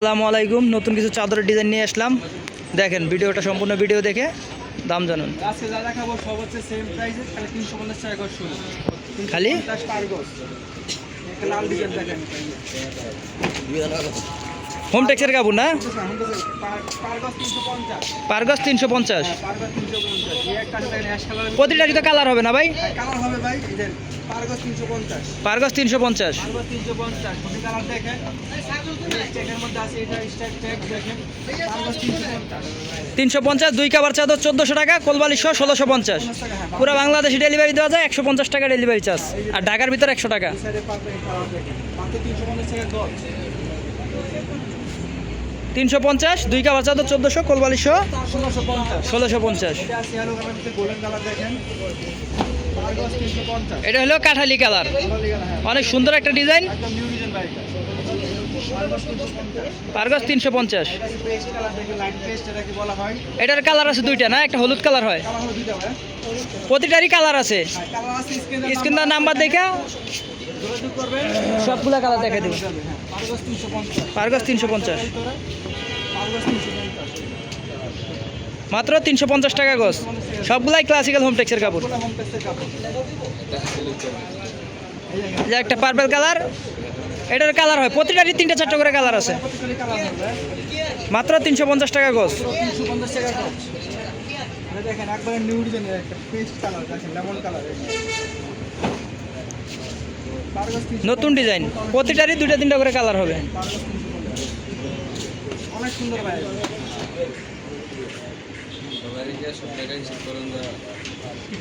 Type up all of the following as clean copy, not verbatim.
আসসালামু আলাইকুম। নতুন কিছু চাদরের ডিজাইন নিয়ে আসলাম। দেখেন ভিডিওটা সম্পূর্ণ ভিডিও দেখে দাম জানুন। আজকে যা দেখাবো সব হচ্ছে সেম প্রাইসে, খালি 350 টাকা করে শুরু। খালি 350 পার গজ। একটা লাল ডিজাইন দেখেন। হোম টেক্সের কাপড় না? পার গজ 350। পার গজ 350। পার গজ 350। এই একটা দেখেন অ্যাশ কালারের। প্রতিটারই তো কালার হবে না ভাই? কালার হবে ভাই, এই যে পার গজ 350। পার গজ 350। পার গজ 350। প্রতি কালার দেখেন। স্ট্যাকের মধ্যে আছে, এটা স্ট্যাক ট্যাগ দেখেন। পার গজ 350। 350 দুই কাভার চাদর 1400 টাকা, কোলবালিশ 1650। পুরো বাংলাদেশে ডেলিভারি দেওয়া যায়, 150 টাকা ডেলিভারি চার্জ। আর ঢাকার ভিতর 100 টাকা। এই সাইডে পাবেন কালার দেখেন। মাত্র 350 টাকা গজ। 350 দুই কাভার চাদর 1400, কোলবালিশ 1650। 1650। এটা আছে হলো কালার মধ্যে গোল্ডেন কালার দেখেন। পার গজ 350। এটা হলো কাঠালি কালার, অনেক সুন্দর একটা ডিজাইন। একদম নিউ ডিজাইন ভাই এটা। পার গজ 350। পার গজ 350। এটা কি পেস্ট কালার দেখে, লাইট পেস্ট এটা কি বলা হয়? এটার কালার আছে দুইটা না? একটা হলুদ কালার হয়, কালার হলো দুইটা ভাই। প্রতিটারই কালার আছে। কালার আছে স্ক্রিনে স্ক্রিন নাম্বার দেখে যোগাযোগ করবেন। সবগুলা কালার দেখে দেবো। হ্যাঁ, পার গজ 350। পার গজ 350, পার গজ 350। মাত্র 350 টাকা গজ। সবগুলাই ক্লাসিক্যাল হোম টেক্সের কাপড়। পুরো হোম পেস্টের কাপড়। এই যে একটা পার্পল কালার, এটার কালার হয় প্রতিটারই 3টা 4টা করে কালার আছে। প্রত্যেকটারই কালার হবে। মাত্র 350 টাকা গজ। 350 টাকা গজ। এটা দেখেন একবারে নিউ ডিজাইনের একটা পেস্ট কালার দেখেন, লেমন কালার। পার গজ 350। নতুন ডিজাইন, প্রতিটারই 2টা 3টা করে কালার হবে। পার গজ 350। অনেক সুন্দর ভাই।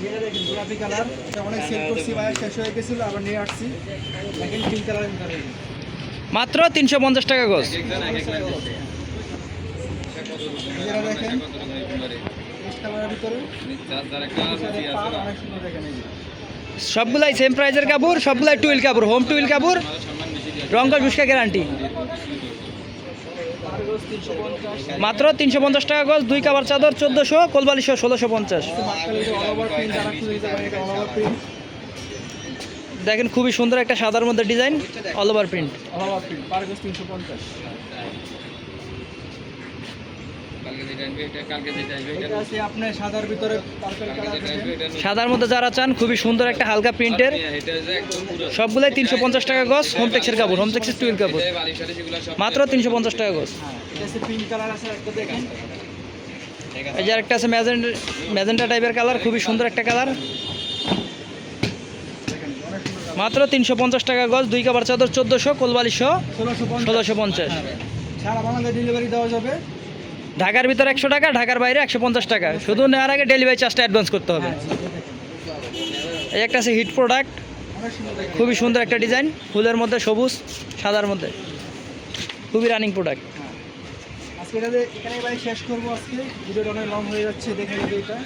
এটা দেখেন গোলাপি কালার, এটা অনেক সেল করছি ভাই, শেষ হয়ে গেছিল, আবার নিয়ে আসছি। দেখেন পিঙ্ক কালারের ভিতরে। মাত্র 350 টাকা গজ। এটা দেখেন পেস্ট কালারের ভিতরে। পার অনেক সুন্দর দেখেন এই যে। সবগুলাই সেম প্রাইজের কাপড়, সবগুলাই টুইল কাপড়, হোম টুইল কাপড়, রংকশ বুস্কা গ্যারান্টি। পার গজ 350। মাত্র 350 টাকা গজ। দুই কাভার চাদর 1400, কোলবালিশ 1650। বাটকালিতে অল ওভার প্রিন্ট, যারা খুঁজে নিতে পারেন এটা অল ওভার প্রিন্ট। দেখেন খুবই সুন্দর একটা সাদার মধ্যে design, all over print. All over print, per গজ 350। এটা আছে আপনার সাদার ভিতরে পার্পল কালার দেখেন। সাদার মধ্যে যারা চান খুবই সুন্দর একটা হালকা প্রিন্টের, সবগুলাই 350 টাকা গজ। হোম টেক্সের কাপড়, হোম টেক্সের টুইল কাপড়, মাত্র 350 টাকা গজ। হ্যাঁ, এটা আছে পিঙ্ক কালার আছে একটা দেখেন। এই যে একটা আছে ম্যাজেন্টা টাইপের কালার, খুবই সুন্দর একটা কালার। দেখেন অনেক সুন্দর। মাত্র 350 টাকা গজ। দুই কাভার চাদর 1400, কোলবালিশ 1650। 1650। সারা বাংলাদেশে ডেলিভারি দেওয়া যাবে। ঢাকার ভিতর 100 টাকা, ঢাকার বাইরে 150 টাকা। শুধু নেওয়ার আগে ডেলিভারি চার্জটা অ্যাডভান্স করতে হবে। হ্যাঁ, জি, দেখেন এই একটা আছে হিট প্রোডাক্ট, অনেক সুন্দর দেখেন। খুবই সুন্দর একটা ডিজাইন, ফুলের মধ্যে সবুজ সাদার মধ্যে, খুবই রানিং প্রোডাক্ট। হ্যাঁ, আজকে এখানেই ভাই শেষ করবো। আজকে ভিডিওটা অনেক লং হয়ে যাচ্ছে, দেখে নেবে এটা।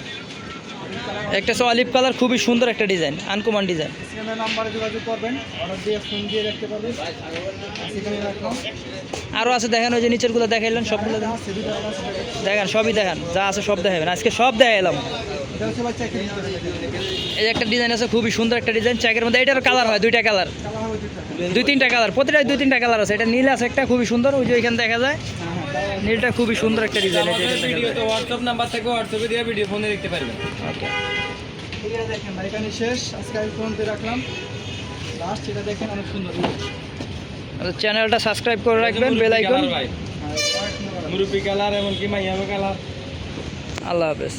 একটা আছে অলিভ কালার, খুবই সুন্দর একটা ডিজাইন, আনকমন ডিজাইন। স্ক্রিনের নাম্বারে যোগাযোগ করবেন, অর্ডার দিয়ে ফোন দিয়ে দেখতে পারবেন। সেখানে রাখলাম। আরও আছে দেখেন, ওই যে নিচেরগুলো দেখাইলেন, সবগুলো দেখেন। আছে দুটো আছে দেখেন। দেখেন সবই দেখেন, যা আছে সব দেখাবেন, আজকে সব দেখাইলাম। এটা হচ্ছে বাচ্চা একটা ভিতরে দেখেন। এই একটা ডিজাইন আছে, খুবই সুন্দর একটা ডিজাইন, চেকের মধ্যে। এটার কালার হয় 2টা কালার, কালার হবে দুটো। 2-3টা কালার, প্রতিটাই 2-3টা কালার আছে। এটা নীল আছে একটা, খুবই সুন্দর, ওই যে ওইখানে দেখা যায় নীলটা, খুবই সুন্দর একটা ডিজাইন। হোয়াটসঅ্যাপ নাম্বার থেকে হোয়াটসঅ্যাপে দিয়ে ভিডিও ফোনে দেখতে পারবেন। ওকে, এটা দেখেন ভাই, এখানে শেষ। আজকে আমি ফোন দিয়ে রাখলাম লাস্ট। এটা দেখেন অনেক সুন্দর। চ্যানেলটা সাবস্ক্রাইব করে রাখবেন, বেল আইকন। হ্যাঁ, অনেক সুন্দর। মুরুবি কালার, এমনকি মাইয়াবো কালার। আল্লাহ হাফেজ।